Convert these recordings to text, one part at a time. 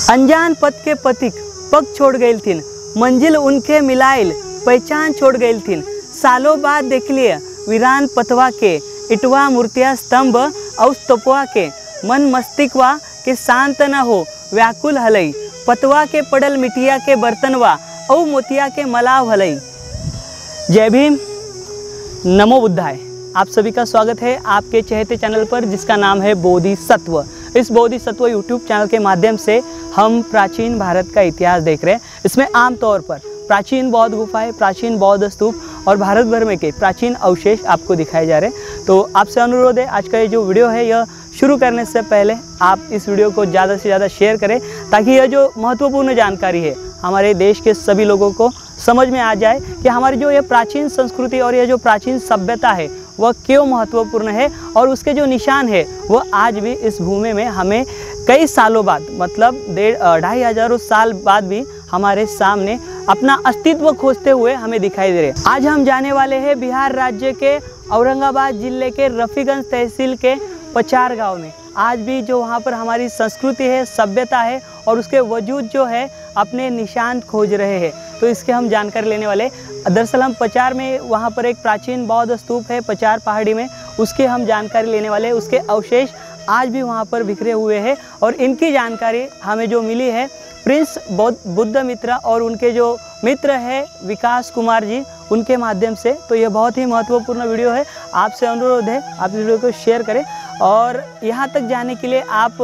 अनजान पथ के पथिक पग छोड़ गई थीन, मंजिल उनके मिलाइल पहचान छोड़ गई थीन। सालों बाद देख लिया वीरान पथवा के, इटवा मूर्तिया स्तंभ और स्तूपवा के। मन मस्तिष्कवा के शांत न हो व्याकुल हलई, पतवा के पड़ल मिटिया के बर्तनवा और मोतिया के मलाव हलई। जय भीम, नमो बुद्धाय। आप सभी का स्वागत है आपके चहेते चैनल पर जिसका नाम है बोधिसत्व। इस बोधिसत्व यूट्यूब चैनल के माध्यम से हम प्राचीन भारत का इतिहास देख रहे हैं। इसमें आमतौर पर प्राचीन बौद्ध गुफाएं, प्राचीन बौद्ध स्तूप और भारत भर में के प्राचीन अवशेष आपको दिखाए जा रहे हैं। तो आपसे अनुरोध है, आज का ये जो वीडियो है यह शुरू करने से पहले आप इस वीडियो को ज़्यादा से ज़्यादा शेयर करें ताकि यह जो महत्वपूर्ण जानकारी है हमारे देश के सभी लोगों को समझ में आ जाए कि हमारी जो ये प्राचीन संस्कृति और यह जो प्राचीन सभ्यता है वह क्यों महत्वपूर्ण है और उसके जो निशान है वह आज भी इस भूमि में हमें कई सालों बाद, मतलब 2,500 साल बाद भी हमारे सामने अपना अस्तित्व खोजते हुए हमें दिखाई दे रहे हैं। आज हम जाने वाले हैं बिहार राज्य के औरंगाबाद जिले के रफीगंज तहसील के पचार गांव में। आज भी जो वहाँ पर हमारी संस्कृति है, सभ्यता है और उसके वजूद जो है अपने निशान खोज रहे हैं। तो इसके हम जानकारी लेने वाले। दरअसल हम पचार में वहाँ पर एक प्राचीन बौद्ध स्तूप है पचार पहाड़ी में, उसके हम जानकारी लेने वाले। उसके अवशेष आज भी वहाँ पर बिखरे हुए हैं और इनकी जानकारी हमें जो मिली है प्रिंस बुद्धमित्र और उनके जो मित्र है विकास कुमार जी, उनके माध्यम से। तो यह बहुत ही महत्वपूर्ण वीडियो है। आपसे अनुरोध है आप इस वीडियो को शेयर करें और यहाँ तक जाने के लिए आप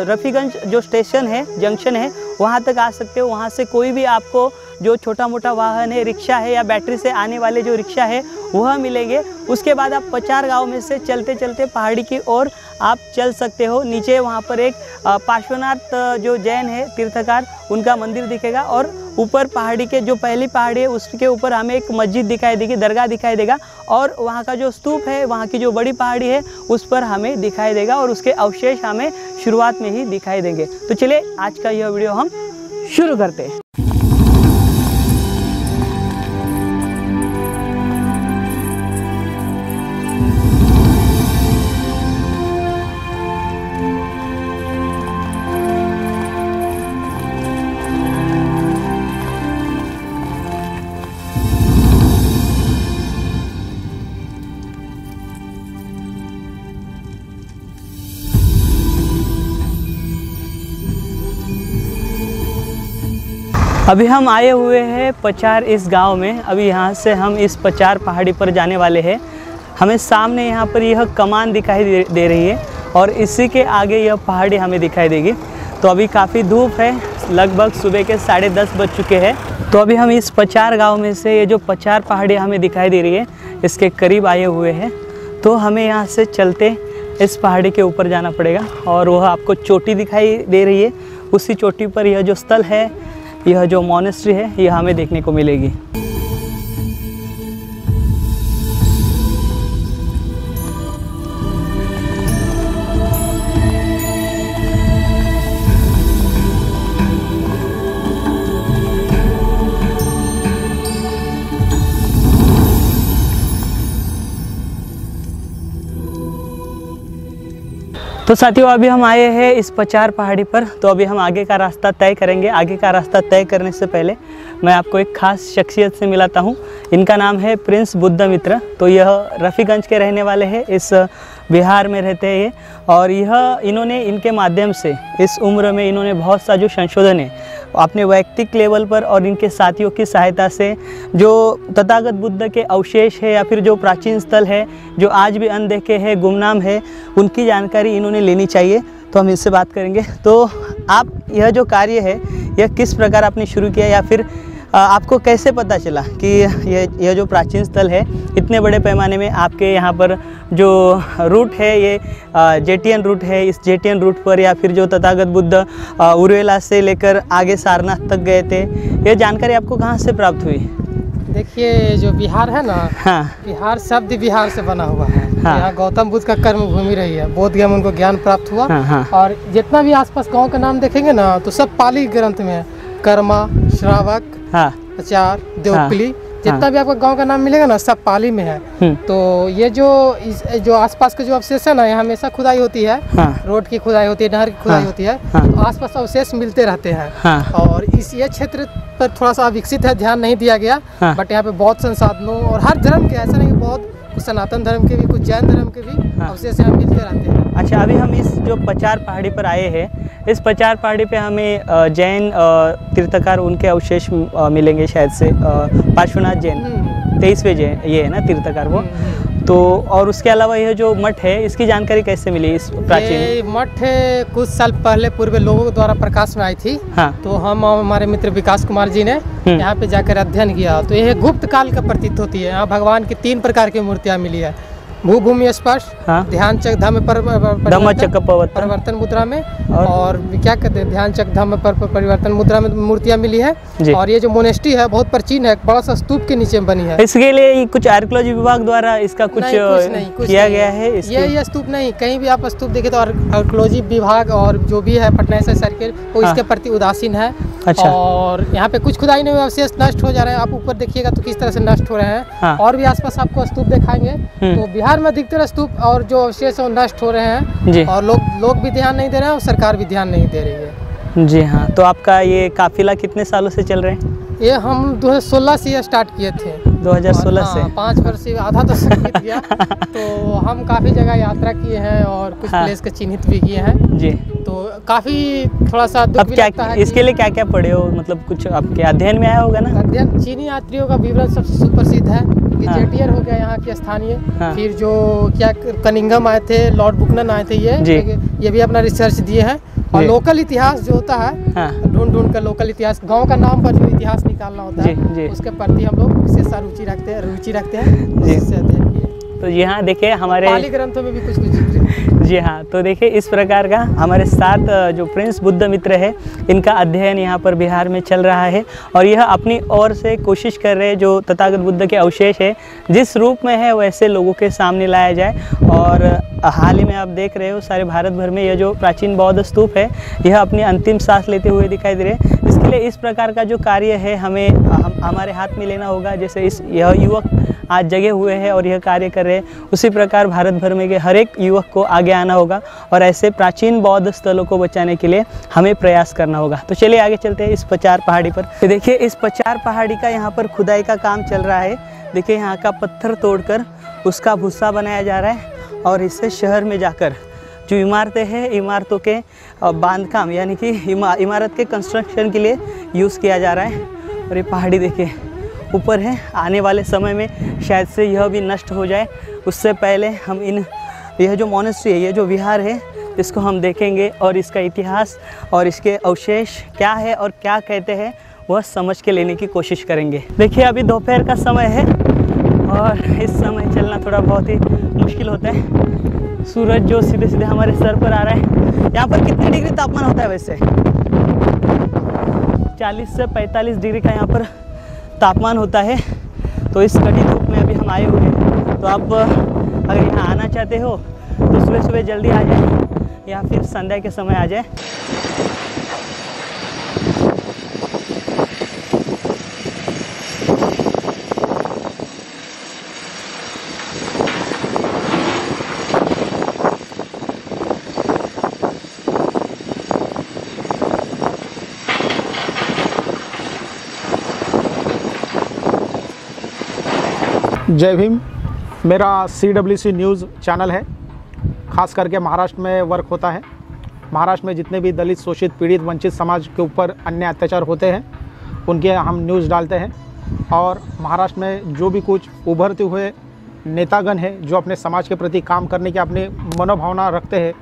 रफीगंज जो स्टेशन है, जंक्शन है, वहाँ तक आ सकते हो। वहाँ से कोई भी आपको जो छोटा मोटा वाहन है, रिक्शा है या बैटरी से आने वाले जो रिक्शा है वह मिलेंगे। उसके बाद आप पचार गांव में से चलते चलते पहाड़ी की ओर आप चल सकते हो। नीचे वहाँ पर एक पार्श्वनाथ जो जैन है तीर्थकार, उनका मंदिर दिखेगा और ऊपर पहाड़ी के जो पहली पहाड़ी है उसके ऊपर हमें एक मस्जिद दिखाई देगी, दरगाह दिखाई देगा और वहाँ का जो स्तूप है, वहाँ की जो बड़ी पहाड़ी है उस पर हमें दिखाई देगा और उसके अवशेष हमें शुरुआत में ही दिखाई देंगे। तो चलिए आज का यह वीडियो हम शुरू करते हैं। अभी हम आए हुए हैं पचार इस गांव में। अभी यहाँ से हम इस पचार पहाड़ी पर जाने वाले हैं। हमें सामने यहाँ पर यह कमान दिखाई दे रही है और इसी के आगे यह पहाड़ी हमें दिखाई देगी। तो अभी काफ़ी धूप है, लगभग सुबह के 10:30 बज चुके हैं। तो अभी हम इस पचार गांव में से ये जो पचार पहाड़ी हमें दिखाई दे रही है इसके करीब आए हुए हैं। तो हमें यहाँ से चलते इस पहाड़ी के ऊपर जाना पड़ेगा और वह आपको चोटी दिखाई दे रही है। उसी चोटी पर यह जो स्थल है, यह जो मॉनेस्ट्री है, यह हमें देखने को मिलेगी। तो साथियों अभी हम आए हैं इस पचार पहाड़ी पर। तो अभी हम आगे का रास्ता तय करेंगे। आगे का रास्ता तय करने से पहले मैं आपको एक खास शख्सियत से मिलाता हूँ। इनका नाम है प्रिंस बुद्धमित्र। तो यह रफ़ीगंज के रहने वाले हैं, इस बिहार में रहते हैं ये। और यह इन्होंने इनके माध्यम से इस उम्र में इन्होंने बहुत सा जो संशोधन है अपने वैयक्तिक लेवल पर और इनके साथियों की सहायता से जो तथागत बुद्ध के अवशेष है या फिर जो प्राचीन स्थल है जो आज भी अनदेखे हैं, गुमनाम है, उनकी जानकारी इन्होंने लेनी चाहिए। तो हम इससे बात करेंगे। तो आप यह जो कार्य है यह किस प्रकार आपने शुरू किया या फिर आपको कैसे पता चला कि यह जो प्राचीन स्थल है इतने बड़े पैमाने में आपके यहाँ पर जो रूट है ये जेटीएन रूट है, इस जेटीएन रूट पर या फिर जो तथागत बुद्ध उर्वेला से लेकर आगे सारनाथ तक गए थे, ये जानकारी आपको कहाँ से प्राप्त हुई? देखिए जो बिहार है ना, हाँ, बिहार शब्द बिहार से बना हुआ है। हाँ, यहाँ गौतम बुद्ध का कर्म भूमि रही है, बोध गया में उनको ज्ञान प्राप्त हुआ। हाँ, हाँ, और जितना भी आसपास गांव का नाम देखेंगे ना तो सब पाली ग्रंथ में है। कर्मा, श्रावक, हाँ, आचार, देवपिली, जितना भी आपका गांव का नाम मिलेगा ना सब पाली में है। तो ये जो आसपास के जो अवशेष है ना, यहाँ हमेशा खुदाई होती है। हाँ, रोड की खुदाई होती है, नहर की खुदाई होती है। हाँ, तो आसपास अवशेष मिलते रहते हैं। हाँ, और ये क्षेत्र पर थोड़ा सा विकसित है, ध्यान नहीं दिया गया। हाँ, बट यहाँ पे बहुत संसाधनों और हर धर्म के, ऐसा नहीं कि बहुत, कुछ सनातन धर्म के भी, कुछ जैन धर्म के भी अवशेष यहाँ मिलते रहते हैं। अच्छा, अभी हम इस जो पचार पहाड़ी पर आए हैं, इस पचार पहाड़ी पे हमें जैन तीर्थकार उनके अवशेष मिलेंगे शायद से। पार्श्वनाथ जैन 23वें जैन ये है ना तीर्थकार वो। तो और उसके अलावा यह जो मठ है इसकी जानकारी कैसे मिली? इस प्राचीन ये मठ कुछ साल पहले पूर्व लोगों द्वारा प्रकाश में आई थी। हाँ, तो हम हमारे मित्र विकास कुमार जी ने यहाँ पे जाकर अध्ययन किया। तो यह गुप्त काल का प्रतीत होती है। यहाँ भगवान की 3 प्रकार की मूर्तियाँ मिली है। भूभूमि स्पर्श, हाँ, ध्यान चक्र धम्म परिवर्तन मुद्रा में, और क्या कहते हैं ध्यान चक्र धम्म परिवर्तन मुद्रा में मूर्तियाँ मिली है। और ये जो मोनेस्ट्री है बहुत प्राचीन है, बड़ा सा स्तूप के नीचे बनी है। इसके लिए कुछ आर्कियोलॉजी विभाग द्वारा इसका कुछ किया गया है? ये स्तूप नहीं, कहीं भी आप स्तूप देखे तो आर्कियोलॉजी विभाग और जो भी है पटना से सर्किल वो इसके प्रति उदासीन है। अच्छा। और यहाँ पे कुछ खुदाई नहीं हुए, अवशेष नष्ट हो जा रहे हैं। आप ऊपर देखिएगा तो किस तरह से नष्ट हो रहे हैं। हाँ। और भी आसपास आपको स्तूप दिखाएंगे। तो बिहार में अधिकतर स्तूप और जो अवशेष है नष्ट हो रहे हैं। और लोग भी ध्यान नहीं दे रहे हैं और सरकार भी ध्यान नहीं दे रही है। जी हाँ। तो आपका ये काफिला कितने सालों से चल रहे हैं? ये हम 2016 से स्टार्ट किए थे। 2016 से? 5 वर्ष से आधा तो बीत गया। तो हम काफ़ी जगह यात्रा किए हैं और कुछ प्लेस के चिन्हित भी किए हैं जी। तो काफ़ी थोड़ा सा दुख भी लगता है। इसके लिए क्या क्या पढ़े हो? मतलब कुछ आपके अध्ययन में आया होगा ना? अध्ययन चीनी यात्रियों का विवरण सबसे सुप्रसिद्ध है। जेटीआर हो गया यहाँ के स्थानीय। फिर जो क्या कनिंघम आए थे, लॉर्ड बुकनन आए थे, ये भी अपना रिसर्च दिए हैं। और लोकल इतिहास जो होता है, ढूंढ कर लोकल इतिहास, गांव का नाम पर जो इतिहास निकालना होता है, उसके प्रति हम लोग विशेष रुचि रखते हैं। तो यहाँ देखिए हमारे पाली ग्रंथों में भी कुछ जिक्र है। जी हाँ। तो देखिए इस प्रकार का हमारे साथ जो प्रिंस बुद्धमित्र है इनका अध्ययन यहाँ पर बिहार में चल रहा है। और यह अपनी ओर से कोशिश कर रहे हैं जो तथागत बुद्ध के अवशेष है जिस रूप में है वैसे लोगों के सामने लाया जाए। और हाल ही में आप देख रहे हो सारे भारत भर में यह जो प्राचीन बौद्ध स्तूप है यह अपनी अंतिम सांस लेते हुए दिखाई दे रहे हैं। इसके लिए इस प्रकार का जो कार्य है हमारे हाथ में लेना होगा। जैसे यह युवक आज जगे हुए हैं और यह कार्य कर रहे हैं, उसी प्रकार भारत भर में के हर एक युवक को आगे आना होगा और ऐसे प्राचीन बौद्ध स्थलों को बचाने के लिए हमें प्रयास करना होगा। तो चलिए आगे चलते हैं इस पचार पहाड़ी पर। तो देखिए इस पचार पहाड़ी का यहाँ पर खुदाई का काम चल रहा है। देखिए यहाँ का पत्थर तोड़कर उसका भूसा बनाया जा रहा है और इससे शहर में जाकर जो इमारतें हैं इमारतों के बांधकाम यानी कि इमारत के कंस्ट्रक्शन के लिए यूज़ किया जा रहा है। और ये पहाड़ी देखिए ऊपर है, आने वाले समय में शायद से यह भी नष्ट हो जाए। उससे पहले हम यह जो मोनेस्ट्री है, ये जो विहार है, इसको हम देखेंगे और इसका इतिहास और इसके अवशेष क्या है और क्या कहते हैं वह समझ के लेने की कोशिश करेंगे। देखिए अभी दोपहर का समय है और इस समय चलना थोड़ा बहुत ही मुश्किल होता है। सूरज जो सीधे सीधे हमारे सर पर आ रहा है। यहाँ पर कितने डिग्री तापमान होता है? वैसे 40 से 45 डिग्री का यहाँ पर तापमान होता है। तो इस कड़ी धूप में अभी हम आए हुए हैं। तो आप अगर यहाँ आना चाहते हो तो सुबह सुबह जल्दी आ जाए या फिर संध्या के समय आ जाए। जय भीम। मेरा CWC न्यूज़ चैनल है, ख़ास करके महाराष्ट्र में वर्क होता है। महाराष्ट्र में जितने भी दलित, शोषित, पीड़ित, वंचित समाज के ऊपर अन्य अत्याचार होते हैं उनके हम न्यूज़ डालते हैं। और महाराष्ट्र में जो भी कुछ उभरते हुए नेतागण हैं जो अपने समाज के प्रति काम करने की अपनी मनोभावना रखते हैं,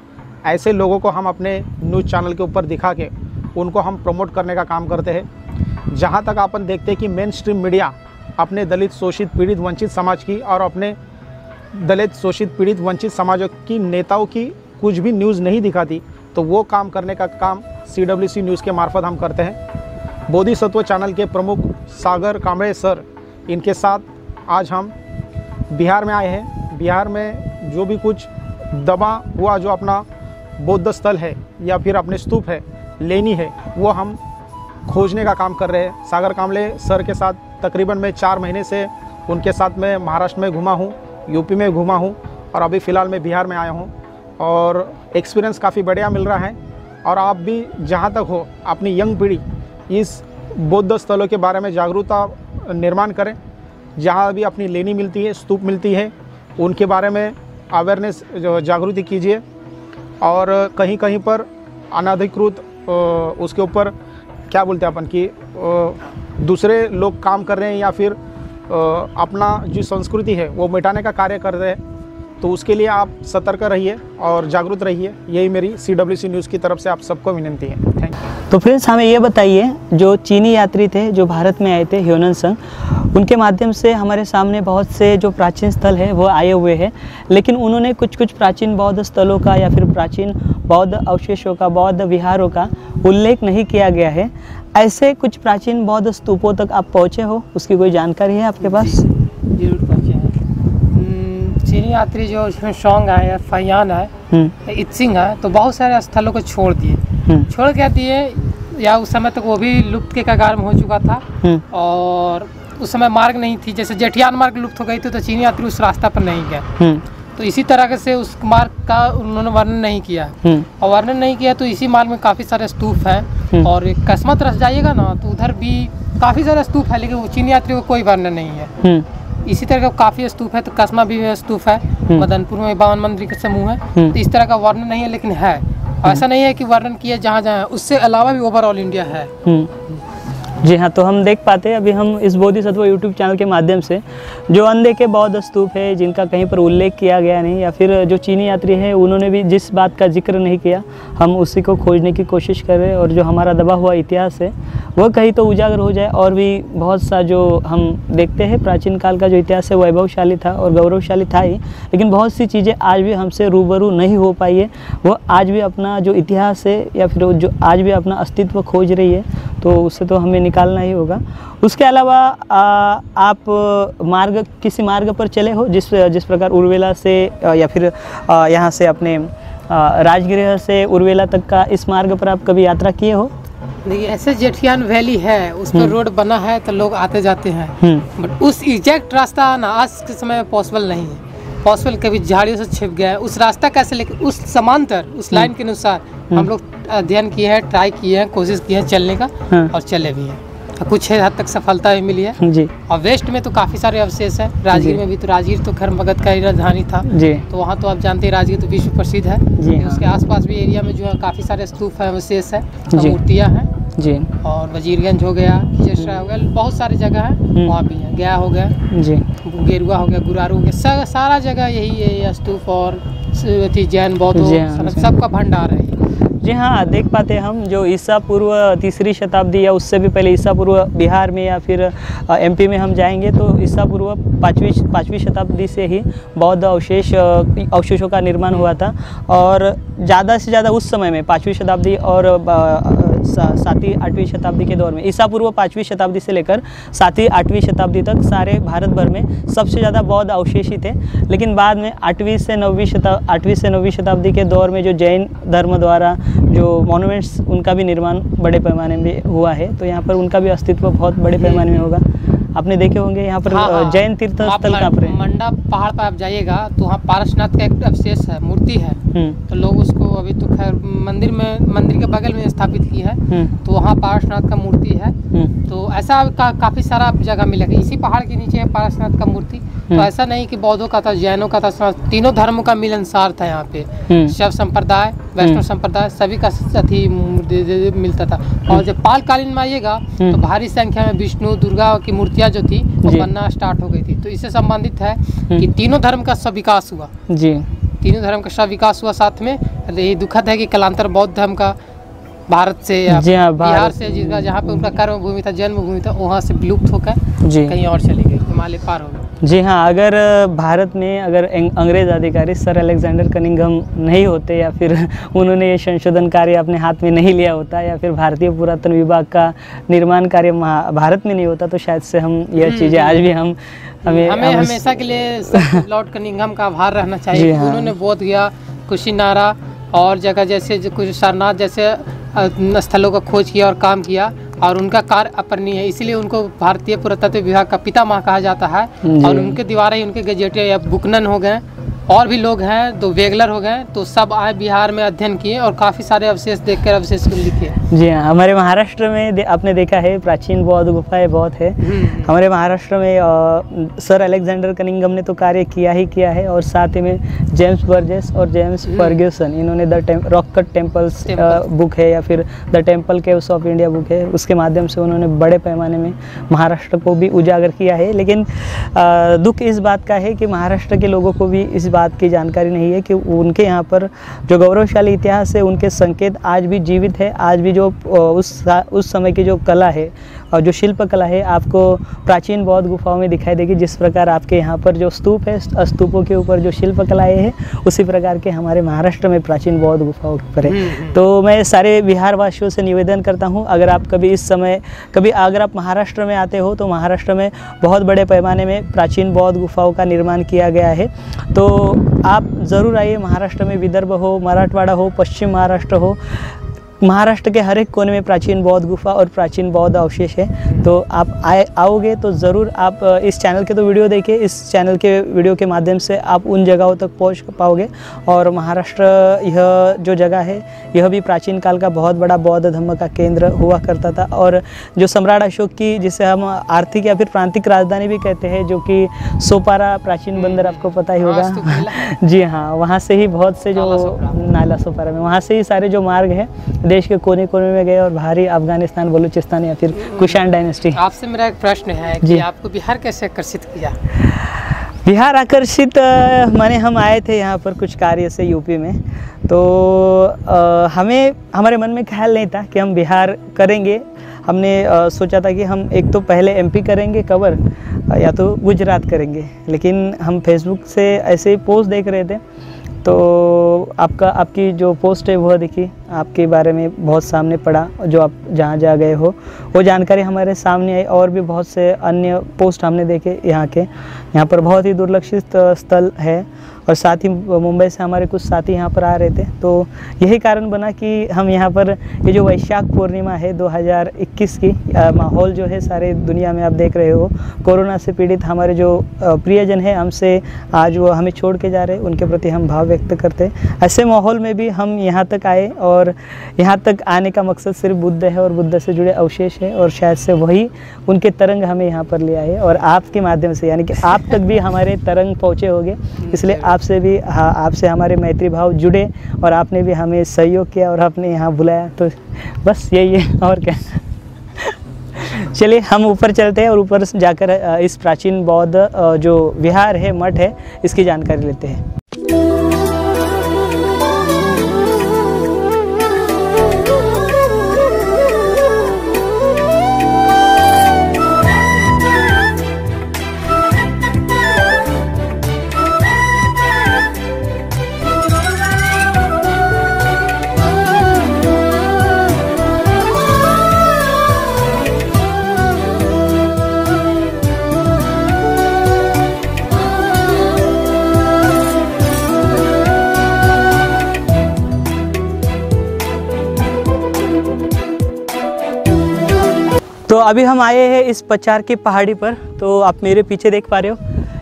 ऐसे लोगों को हम अपने न्यूज़ चैनल के ऊपर दिखा के उनको हम प्रमोट करने का काम करते हैं। जहाँ तक अपन देखते हैं कि मेन स्ट्रीम मीडिया अपने दलित, शोषित, पीड़ित, वंचित समाज की और अपने दलित, शोषित, पीड़ित, वंचित समाजों की नेताओं की कुछ भी न्यूज़ नहीं दिखाती, तो वो काम करने का काम CWC न्यूज़ के मार्फत हम करते हैं। बोधिसत्व चैनल के प्रमुख सागर कांबळे सर, इनके साथ आज हम बिहार में आए हैं। बिहार में जो भी कुछ दबा हुआ जो अपना बौद्ध स्थल है या फिर अपने स्तूप है, लेनी है, वो हम खोजने का काम कर रहे हैं। सागर कांबळे सर के साथ तकरीबन मैं 4 महीने से उनके साथ मैं महाराष्ट्र में घूमा हूँ, यूपी में घूमा हूँ और अभी फ़िलहाल मैं बिहार में आया हूँ और एक्सपीरियंस काफ़ी बढ़िया मिल रहा है। और आप भी जहाँ तक हो अपनी यंग पीढ़ी इस बौद्ध स्थलों के बारे में जागरूकता निर्माण करें। जहाँ भी अपनी लेनी मिलती है, स्तूप मिलती है, उनके बारे में अवेयरनेस जागृति कीजिए। और कहीं कहीं पर अनाधिकृत उसके ऊपर क्या बोलते हैं अपन कि दूसरे लोग काम कर रहे हैं या फिर अपना जो संस्कृति है वो मिटाने का कार्य कर रहे हैं, तो उसके लिए आप सतर्क रहिए और जागरूक रहिए। यही मेरी CWC न्यूज़ की तरफ से आप सबको विनती है। Thank you. तो फ्रेंड्स, हमें ये बताइए, जो चीनी यात्री थे जो भारत में आए थे, ह्यूनन संघ, उनके माध्यम से हमारे सामने बहुत से जो प्राचीन स्थल है वो आए हुए हैं, लेकिन उन्होंने कुछ कुछ प्राचीन बौद्ध स्थलों का या फिर प्राचीन बौद्ध अवशेषों का, बौद्ध विहारों का उल्लेख नहीं किया गया है। ऐसे कुछ प्राचीन बौद्ध स्तूपों तक आप पहुँचे हो, उसकी कोई जानकारी है आपके पास? जरूर पहुँचे हैं। चीनी यात्री जो इसमें शोंग है या फयान है, इत्सिंग है, तो बहुत सारे स्थलों को छोड़ के दिए या उस समय तक वो भी लुप्त के कगार में हो चुका था और उस समय मार्ग नहीं थी। जैसे जेठियान मार्ग लुप्त हो गई थी तो चीनी यात्री उस रास्ता पर नहीं गए, तो इसी तरह से उस मार्ग का उन्होंने वर्णन नहीं किया और वर्णन नहीं किया तो इसी मार्ग में काफ़ी सारे स्तूप हैं। और कस्मत तरफ जाइएगा ना तो उधर भी काफ़ी सारे स्तूप है, लेकिन वो चीनी यात्री को कोई वर्णन नहीं है। इसी तरह का काफ़ी स्तूप है, तो कस्मा भी स्तूप है, मदनपुर में 52 मंदिर का समूह है, तो इस तरह का वर्णन नहीं है, लेकिन है। ऐसा नहीं है कि वर्णन किया जहाँ जहाँ, उससे अलावा भी ओवरऑल इंडिया है। जी हाँ, तो हम देख पाते हैं अभी हम इस बोधिसत्व यूट्यूब चैनल के माध्यम से जो अनदेखे बौद्ध स्तूप है जिनका कहीं पर उल्लेख किया गया नहीं, या फिर जो चीनी यात्री हैं उन्होंने भी जिस बात का जिक्र नहीं किया, हम उसी को खोजने की कोशिश कर रहे हैं। और जो हमारा दबा हुआ इतिहास है वह कहीं तो उजागर हो जाए। और भी बहुत सा जो हम देखते हैं प्राचीन काल का जो इतिहास है वैभवशाली था और गौरवशाली था ही, लेकिन बहुत सी चीज़ें आज भी हमसे रूबरू नहीं हो पाई है। वो आज भी अपना जो इतिहास है या फिर जो आज भी अपना अस्तित्व खोज रही है, तो उससे तो हमें निकालना ही होगा। उसके अलावा आप किसी मार्ग पर चले हो जिस प्रकार उर्वेला से या फिर यहाँ से अपने राजगृह से उर्वेला तक का इस मार्ग पर आप कभी यात्रा किए हो? देखिए, ऐसे जेठियान वैली है, उस पर रोड बना है तो लोग आते जाते हैं, बट उस एग्जैक्ट रास्ता ना आज के समय में पॉसिबल नहीं है। पॉसिबल कभी झाड़ियों से छिप गया है उस रास्ता कैसे, लेकिन उस समांतर उस लाइन के अनुसार हम लोग अध्ययन किए हैं, ट्राई किए हैं, कोशिश की है चलने का और चले भी हैं। कुछ हद तक सफलता भी मिली है जी। और वेस्ट में तो काफ़ी सारे अवशेष है, राजगीर में भी, तो राजगीर तो खैर मगध का राजधानी था जी, तो वहाँ तो आप जानते हैं राजगीर तो विश्व प्रसिद्ध है जी। उसके आसपास भी एरिया में जो है काफ़ी सारे स्तूप है, अवशेष है, मूर्तियाँ हैं जी। और वजीरगंज हो गया, खिजरसराय हो गया, बहुत सारी जगह है वहाँ भी है, गया हो गया जी, गेरुआ हो गया, गुरारू हो गया, सारा जगह यही है स्तूप और जैन बौद्ध सबका भंडार है। जी हाँ, देख पाते हैं हम जो ईसा पूर्व 3री शताब्दी या उससे भी पहले ईसा पूर्व बिहार में या फिर MP में हम जाएंगे तो ईसा पूर्व 5वीं शताब्दी से ही बौद्ध अवशेषों का निर्माण हुआ था। और ज़्यादा से ज़्यादा उस समय में 5वीं शताब्दी और 7वीं 8वीं शताब्दी के दौर में, ईसा पूर्व 5वीं शताब्दी से लेकर 7वीं 8वीं शताब्दी तक सारे भारत भर में सबसे ज़्यादा बौद्ध अवशेष ही थे। लेकिन बाद में 8वीं से 9वीं शताब्दी के दौर में जो जैन धर्म द्वारा जो मॉन्यूमेंट्स उनका भी निर्माण बड़े पैमाने में हुआ है, तो यहाँ पर उनका भी अस्तित्व बहुत बड़े पैमाने में होगा। आपने देखे होंगे यहाँ पर जैन तीर्थ स्थल कहाँ पर है? मंडा पहाड़ पर आप जाइएगा तो वहाँ पारसनाथ का एक अवशेष है, मूर्ति है, तो लोग उसको अभी तो खैर मंदिर के बगल में स्थापित की है, तो वहाँ पारसनाथ का मूर्ति है। तो ऐसा काफ़ी सारा जगह मिलेगा, इसी पहाड़ के नीचे है पारसनाथ का मूर्ति, तो ऐसा नहीं कि बौद्धों का था, जैनों का था, तीनों धर्मों का मिलनसार था यहाँ पे। शैव संप्रदाय, वैष्णव संप्रदाय, सभी का अथी मिलता था। और जब पालकालीन में आइएगा तो भारी संख्या में विष्णु दुर्गा की मूर्तियाँ जो थी वो बनना स्टार्ट हो गई थी। तो इससे संबंधित है कि तीनों धर्म का सब विकास हुआ जी, तीनों धर्म का सब विकास हुआ साथ में। यही दुखद है कि कालांतर बौद्ध धर्म का भारत से या बिहार से, जिसका जहाँ पे उनका कर्म भूमि था, जन्मभूमि था, वहाँ से विलुप्त होकर कहीं और चली गई, हिमालय पार हो गई। जी हाँ, अगर भारत में अगर अंग्रेज अधिकारी सर अलेक्जेंडर कनिंघम नहीं होते या फिर उन्होंने ये संशोधन कार्य अपने हाथ में नहीं लिया होता या फिर भारतीय पुरातन विभाग का निर्माण कार्य भारत में नहीं होता तो शायद से हम यह चीज़ें आज भी हमें हमेशा के लिए लॉर्ड कनिंघम का आभार रहना चाहिए। उन्होंने बोध गया, कुशीनारा और जगह जैसे कुछ सारनाथ जैसे स्थलों का खोज किया और काम किया, और उनका कार्य अपरणीय है, इसीलिए उनको भारतीय पुरातत्व विभाग का पितामह कहा जाता है। और उनके द्वारा ही उनके गजेटियर या बुकनन हो गए, और भी लोग हैं तो वेगलर हो गए, तो सब आए बिहार में अध्ययन किए और काफ़ी सारे अवशेष देखकर अवशेष को लिखे। जी हाँ, हमारे महाराष्ट्र में आपने देखा है प्राचीन बौद्ध गुफाएं बहुत है। हमारे महाराष्ट्र में सर अलेक्जेंडर कनिंघम ने तो कार्य किया ही किया है, और साथ ही में जेम्स बर्जेस और जेम्स फर्ग्यूसन, इन्होंने रॉक कट टेम्पल्स बुक है या फिर the temple caves of India book है, उसके माध्यम से उन्होंने बड़े पैमाने में महाराष्ट्र को भी उजागर किया है। लेकिन दुख इस बात का है कि महाराष्ट्र के लोगों को भी इस बात की जानकारी नहीं है कि उनके यहाँ पर जो गौरवशाली इतिहास है, उनके संकेत आज भी जीवित है। आज भी जो उस समय की जो कला है और जो शिल्प कला है आपको प्राचीन बौद्ध गुफाओं में दिखाई देगी। जिस प्रकार आपके यहाँ पर जो स्तूप है, स्तूपों के ऊपर जो शिल्प कलाएँ हैं, उसी प्रकार के हमारे महाराष्ट्र में प्राचीन बौद्ध गुफाओं के ऊपर है। तो मैं सारे बिहार वासियों से निवेदन करता हूँ, अगर आप अगर आप महाराष्ट्र में आते हो तो महाराष्ट्र में बहुत बड़े पैमाने में प्राचीन बौद्ध गुफाओं का निर्माण किया गया है। तो आप ज़रूर आइए। महाराष्ट्र में विदर्भ हो, मराठवाड़ा हो, पश्चिम महाराष्ट्र हो, महाराष्ट्र के हर एक कोने में प्राचीन बौद्ध गुफा और प्राचीन बौद्ध अवशेष है। तो आप आओगे तो ज़रूर आप इस चैनल के तो वीडियो देखिए, इस चैनल के वीडियो के माध्यम से आप उन जगहों तक पहुंच पाओगे। और महाराष्ट्र यह जो जगह है यह भी प्राचीन काल का बहुत बड़ा बौद्ध धर्म का केंद्र हुआ करता था। और जो सम्राट अशोक की, जिसे हम आर्थिक या फिर प्रांतिक राजधानी भी कहते हैं, जो कि सोपारा प्राचीन बंदर आपको पता ही होगा। जी हाँ, वहाँ से ही बहुत से जो नाला सोपारा में, वहाँ से ही सारे जो मार्ग हैं देश के कोने कोने में गए और बाहरी अफगानिस्तान, बलूचिस्तान या फिर कुषाण डायनेस्टी। आपसे मेरा एक प्रश्न है कि आपको बिहार कैसे आकर्षित किया? बिहार आकर्षित माने हम आए थे यहाँ पर कुछ कार्य से यूपी में, तो हमारे मन में ख्याल नहीं था कि हम बिहार करेंगे। हमने सोचा था कि हम एक तो पहले एमपी करेंगे कवर या तो गुजरात करेंगे। लेकिन हम फेसबुक से ऐसे ही पोस्ट देख रहे थे तो आपकी जो पोस्ट है वह दिखी, आपके बारे में बहुत सामने पड़ा, जो आप जहाँ गए हो वो जानकारी हमारे सामने आई। और भी बहुत से अन्य पोस्ट हमने देखे यहाँ पर बहुत ही दुर्लक्षित स्थल है। और साथ ही मुंबई से हमारे कुछ साथी यहाँ पर आ रहे थे, तो यही कारण बना कि हम यहाँ पर ये जो वैशाख पूर्णिमा है 2021 की, माहौल जो है सारे दुनिया में आप देख रहे हो, कोरोना से पीड़ित हमारे जो प्रियजन है हमसे आज वो हमें छोड़ के जा रहे हैं, उनके प्रति हम भाव व्यक्त करते हैं। ऐसे माहौल में भी हम यहाँ तक आए, और यहाँ तक आने का मकसद सिर्फ बुद्ध है और बुद्ध से जुड़े अवशेष है, और शायद से वही उनके तरंग हमें यहाँ पर ले आए। और आपके माध्यम से, यानी कि आप तक भी हमारे तरंग पहुँचे होंगे, इसलिए आपसे भी आपसे हमारे मैत्री भाव जुड़े और आपने भी हमें सहयोग किया और आपने यहाँ बुलाया। तो बस यही है, और क्या। चलिए हम ऊपर चलते हैं और ऊपर जाकर इस प्राचीन बौद्ध जो विहार है, मठ है, इसकी जानकारी लेते हैं। तो अभी हम आए हैं इस पचार की पहाड़ी पर। तो आप मेरे पीछे देख पा रहे हो,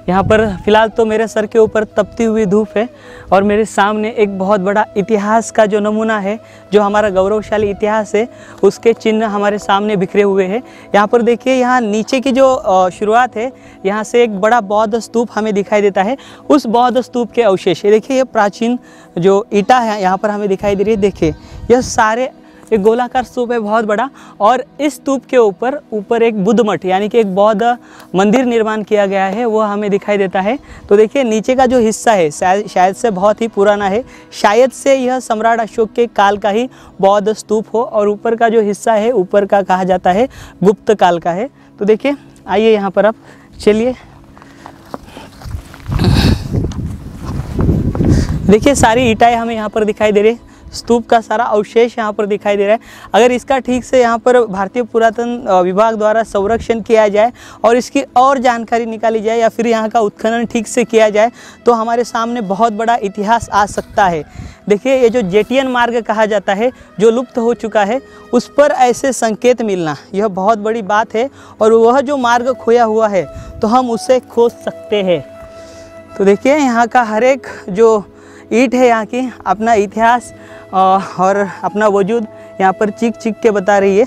यहाँ पर फिलहाल तो मेरे सर के ऊपर तपती हुई धूप है और मेरे सामने एक बहुत बड़ा इतिहास का जो नमूना है, जो हमारा गौरवशाली इतिहास है, उसके चिन्ह हमारे सामने बिखरे हुए हैं। यहाँ पर देखिए, यहाँ नीचे की जो शुरुआत है, यहाँ से एक बड़ा बौद्ध स्तूप हमें दिखाई देता है। उस बौद्ध स्तूप के अवशेष, ये देखिए, ये प्राचीन जो ईंटा है यहाँ पर हमें दिखाई दे रही है। देखिए, यह सारे एक गोलाकार स्तूप है बहुत बड़ा, और इस स्तूप के ऊपर एक बुद्ध मठ यानी कि एक बौद्ध मंदिर निर्माण किया गया है, वो हमें दिखाई देता है। तो देखिए, नीचे का जो हिस्सा है शायद से बहुत ही पुराना है, शायद से यह सम्राट अशोक के काल का ही बौद्ध स्तूप हो, और ऊपर का जो हिस्सा है, ऊपर का कहा जाता है गुप्त काल का है। तो देखिए, आइए यहाँ पर आप चलिए, देखिए सारी ईंटें हमें यहाँ पर दिखाई दे रही है, स्तूप का सारा अवशेष यहाँ पर दिखाई दे रहा है। अगर इसका ठीक से यहाँ पर भारतीय पुरातन विभाग द्वारा संरक्षण किया जाए और इसकी और जानकारी निकाली जाए, या फिर यहाँ का उत्खनन ठीक से किया जाए, तो हमारे सामने बहुत बड़ा इतिहास आ सकता है। देखिए, ये जो जेटियन मार्ग कहा जाता है, जो लुप्त हो चुका है, उस पर ऐसे संकेत मिलना यह बहुत बड़ी बात है, और वह जो मार्ग खोया हुआ है तो हम उसे खोज सकते हैं। तो देखिए, यहाँ का हर एक जो ईंट है, यहाँ की अपना इतिहास और अपना वजूद यहाँ पर चीख चीख के बता रही है।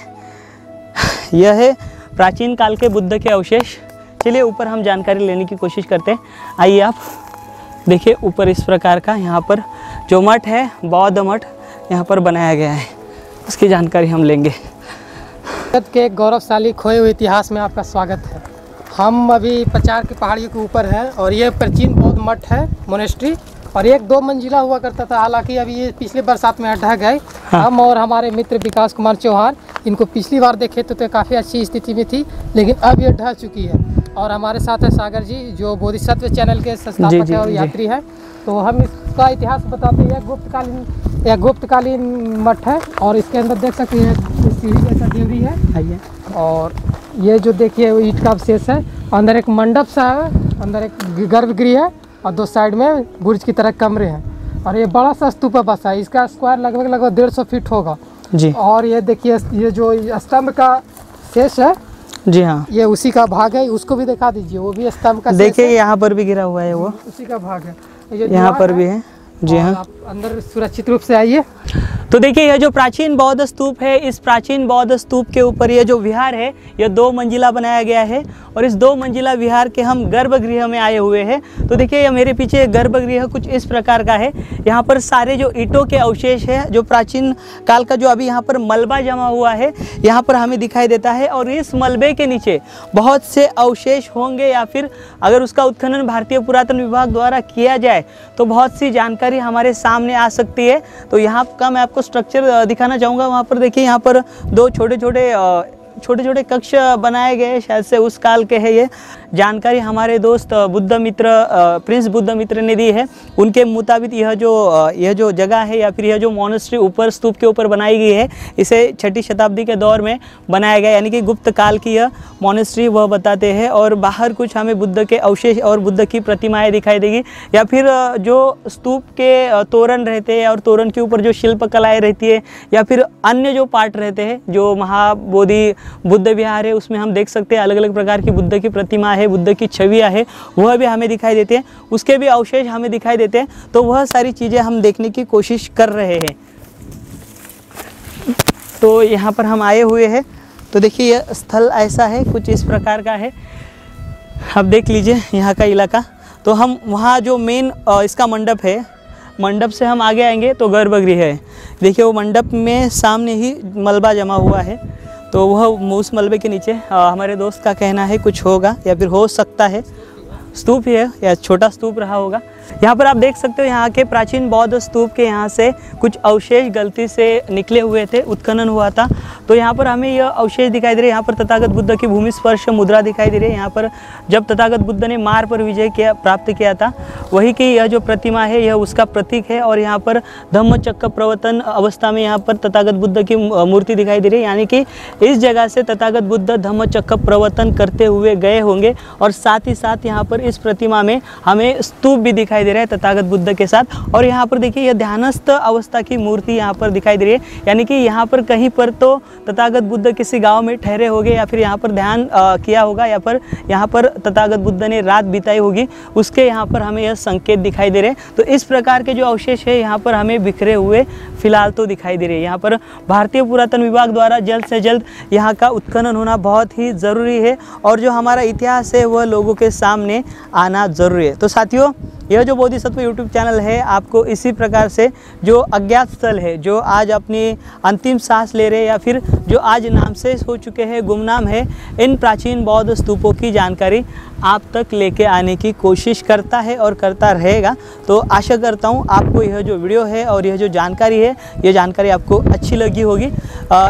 यह है प्राचीन काल के बुद्ध के अवशेष। चलिए ऊपर हम जानकारी लेने की कोशिश करते हैं। आइए आप देखिए, ऊपर इस प्रकार का यहाँ पर जो मठ है, बौद्ध मठ यहाँ पर बनाया गया है, उसकी जानकारी हम लेंगे। भारत के गौरवशाली खोए हुए इतिहास में आपका स्वागत है। हम अभी पचार की पहाड़ियों के ऊपर है, और ये प्राचीन बौद्ध मठ है, मोनेस्ट्री, और 1-2 मंजिला हुआ करता था। हालांकि अभी ये पिछले बरसात में ढह गए। हाँ। हम और हमारे मित्र विकास कुमार चौहान इनको पिछली बार देखे तो काफ़ी अच्छी स्थिति में थी, लेकिन अब ये ढह चुकी है। और हमारे साथ है सागर जी, जो बोधिसत्व चैनल के संस्थापक है और यात्री है। तो हम इसका इतिहास बताते हैं। यह गुप्तकालीन मठ है, और इसके अंदर देख सकते हैं सीढ़ी जैसा देवरी है, और ये जो देखिए वो ईंट का अवशेष है। अंदर एक मंडप सा है, अंदर एक गर्भगृह है, और 2 साइड में बुर्ज की तरह कमरे हैं। और ये बड़ा सा स्तूप बसा है, इसका स्क्वायर लगभग 150 फीट होगा जी। और ये देखिए, ये जो स्तंभ का शेष है, जी हाँ, ये उसी का भाग है। उसको भी दिखा दीजिए, वो भी स्तंभ का। देखिए, यहाँ पर भी गिरा हुआ है, वो उसी का भाग है। यहाँ पर भी है। जी हाँ, आप अंदर सुरक्षित रूप से आइए। तो देखिए, यह जो प्राचीन बौद्ध स्तूप है, इस प्राचीन बौद्ध स्तूप के ऊपर यह जो विहार है, यह 2 मंजिला बनाया गया है, और इस 2 मंजिला विहार के हम गर्भगृह में आए हुए हैं। तो देखिए, यह मेरे पीछे गर्भगृह कुछ इस प्रकार का है। यहाँ पर सारे जो ईंटों के अवशेष है, जो प्राचीन काल का जो अभी यहाँ पर मलबा जमा हुआ है, यहाँ पर हमें दिखाई देता है। और इस मलबे के नीचे बहुत से अवशेष होंगे, या फिर अगर उसका उत्खनन भारतीय पुरातन विभाग द्वारा किया जाए तो बहुत सी जानकारी हमारे सामने आ सकती है। तो यहाँ का मैं आपको स्ट्रक्चर दिखाना चाहूँगा। वहाँ पर देखिए, यहाँ पर 2 छोटे छोटे कक्ष बनाए गए, शायद से उस काल के हैं। ये जानकारी हमारे दोस्त प्रिंस बुद्ध मित्र ने दी है। उनके मुताबिक यह जो जगह है, या फिर यह जो मोनेस्ट्री ऊपर स्तूप के ऊपर बनाई गई है, इसे 6ठी शताब्दी के दौर में बनाया गया, यानी कि गुप्त काल की यह मोनेस्ट्री वह बताते हैं। और बाहर कुछ हमें बुद्ध के अवशेष और बुद्ध की प्रतिमाएं दिखाई देगी, या फिर जो स्तूप के तोरण रहते हैं और तोरण के ऊपर जो शिल्पकलाएँ रहती है, या फिर अन्य जो पार्ट रहते हैं, जो महाबोधि बुद्ध विहार है, उसमें हम देख सकते हैं अलग अलग प्रकार की बुद्ध की प्रतिमा है, बुद्ध की छवियाँ है, वह भी हमें दिखाई देते हैं, उसके भी अवशेष हमें दिखाई देते हैं। तो वह सारी चीज़ें हम देखने की कोशिश कर रहे हैं। तो यहाँ पर हम आए हुए हैं। तो देखिए, यह स्थल ऐसा है, कुछ इस प्रकार का है। आप देख लीजिए यहाँ का इलाका। तो हम वहाँ जो मेन इसका मंडप है, मंडप से हम आगे आएंगे तो गर्भगृह है। देखिए, वो मंडप में सामने ही मलबा जमा हुआ है, तो वह उस मलबे के नीचे हमारे दोस्त का कहना है कुछ होगा, या फिर हो सकता है स्तूप ही है, या छोटा स्तूप रहा होगा। यहाँ पर आप देख सकते हो, यहाँ के प्राचीन बौद्ध स्तूप के यहाँ से कुछ अवशेष गलती से निकले हुए थे, उत्खनन हुआ था। तो यहाँ पर हमें यह अवशेष दिखाई दे रहे हैं। यहाँ पर तथागत बुद्ध की भूमि स्पर्श मुद्रा दिखाई दे रही है। यहाँ पर जब तथागत बुद्ध ने मार पर विजय प्राप्त किया था, वही की यह जो प्रतिमा है, यह उसका प्रतीक है। और यहाँ पर धम्मचक्र प्रवर्तन अवस्था में यहाँ पर तथागत बुद्ध की मूर्ति दिखाई दे रही है, यानी कि इस जगह से तथागत बुद्ध धम्मचक्र प्रवर्तन करते हुए गए होंगे। और साथ ही साथ यहाँ पर इस प्रतिमा में हमें स्तूप भी दिखाई दे रहा है तथागत बुद्ध के साथ। और यहाँ पर देखिए यह ध्यानस्थ अवस्था की मूर्ति यहाँ पर दिखाई दे रही है, यानी कि यहाँ पर कहीं पर तो तथागत बुद्ध किसी गांव में ठहरे होंगे या फिर यहाँ पर ध्यान किया होगा या फिर यहाँ पर तथागत बुद्ध ने रात बिताई होगी, उसके यहाँ पर हमें यह संकेत दिखाई दे रहे हैं। तो इस प्रकार के जो अवशेष है यहाँ पर हमें बिखरे हुए फिलहाल तो दिखाई दे रहे हैं। यहाँ पर भारतीय पुरातन विभाग द्वारा जल्द से जल्द यहाँ का उत्खनन होना बहुत ही ज़रूरी है और जो हमारा इतिहास है वह लोगों के सामने आना ज़रूरी है। तो साथियों, यह जो बोधिसत्व यूट्यूब चैनल है आपको इसी प्रकार से जो अज्ञात स्थल है, जो आज अपनी अंतिम सांस ले रहे या फिर जो आज नामशेष हो चुके हैं, गुमनाम है, इन प्राचीन बौद्ध स्तूपों की जानकारी आप तक लेके आने की कोशिश करता है और करता रहेगा। तो आशा करता हूँ आपको यह जो वीडियो है और यह जो जानकारी है, यह जानकारी आपको अच्छी लगी होगी।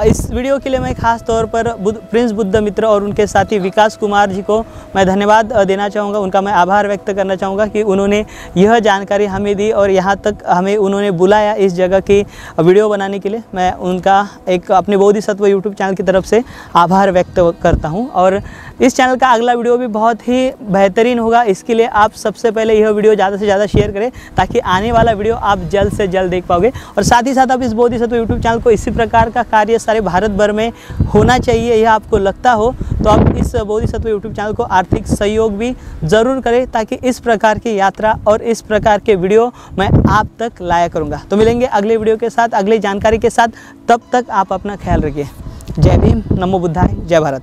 इस वीडियो के लिए मैं खास तौर पर प्रिंस बुद्ध मित्र और उनके साथी विकास कुमार जी को मैं धन्यवाद देना चाहूँगा, उनका मैं आभार व्यक्त करना चाहूँगा कि उन्होंने यह जानकारी हमें दी और यहाँ तक हमें उन्होंने बुलाया इस जगह की वीडियो बनाने के लिए। मैं उनका एक अपने बोधिसत्व यूट्यूब चैनल की तरफ से आभार व्यक्त करता हूँ। और इस चैनल का अगला वीडियो भी बहुत ही बेहतरीन होगा, इसके लिए आप सबसे पहले यह वीडियो ज़्यादा से ज़्यादा शेयर करें ताकि आने वाला वीडियो आप जल्द से जल्द देख पाओगे। और साथ ही साथ आप इस बोधिसत्व यूट्यूब चैनल को इसी प्रकार का कार्य सारे भारत भर में होना चाहिए, यह आपको लगता हो तो आप इस बोधिसत्व यूट्यूब चैनल को आर्थिक सहयोग भी ज़रूर करें ताकि इस प्रकार की यात्रा और इस प्रकार के वीडियो मैं आप तक लाया करूँगा। तो मिलेंगे अगले वीडियो के साथ, अगली जानकारी के साथ। तब तक आप अपना ख्याल रखिए। जय भीम, नमो बुद्धाय, जय भारत।